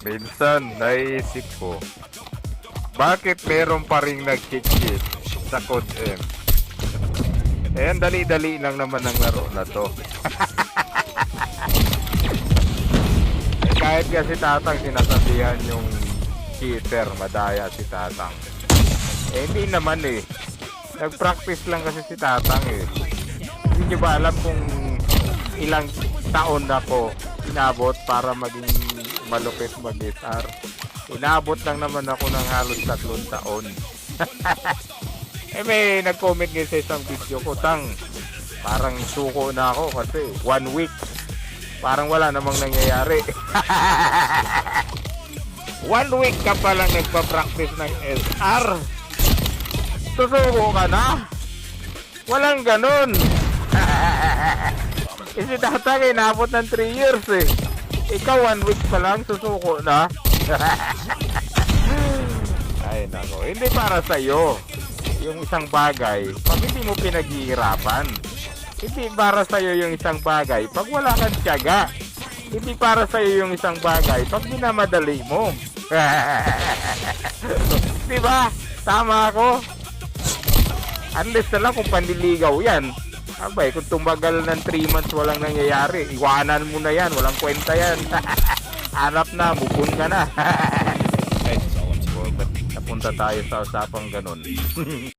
Minsan, naisip ko, bakit meron pa rin nag-cheat sa Code M? Eh, ang dali-dali lang naman ang laro na to. Eh, kahit kasi Tatang sinasabihan yung cheater, madaya si Tatang. Eh, hindi naman eh. Nag-practice lang kasi si Tatang eh. Hindi nyo ba alam kung ilang taon ako inabot para maging malupit mag-SR? Inabot lang naman ako ng halos 3 taon. Eh may nag-comment ngayon sa isang video ko, Tang, parang suko na ako kasi 1 week. Parang wala namang nangyayari. 1 week ka pa lang nagpa-practice ng SR. Susuko ka na? Walang ganun. Kasi Tatang inabot ng 3 years eh. Ikaw 1 week pa lang susuko na. Ay nako, hindi para sa'yo yung isang bagay pag hindi mo pinaghihirapan. Hindi para sa'yo yung isang bagay pag wala kang tiyaga. Hindi para sa'yo yung isang bagay pag minamadali mo. Diba? Tama ako? Unless na lang kung panliligaw yan. Abay, kung tumagal ng 3 months walang nangyayari, iwanan mo na yan, walang kwenta yan. Hanap na, mubun ka na. Napunta tayo sa usapang ganun.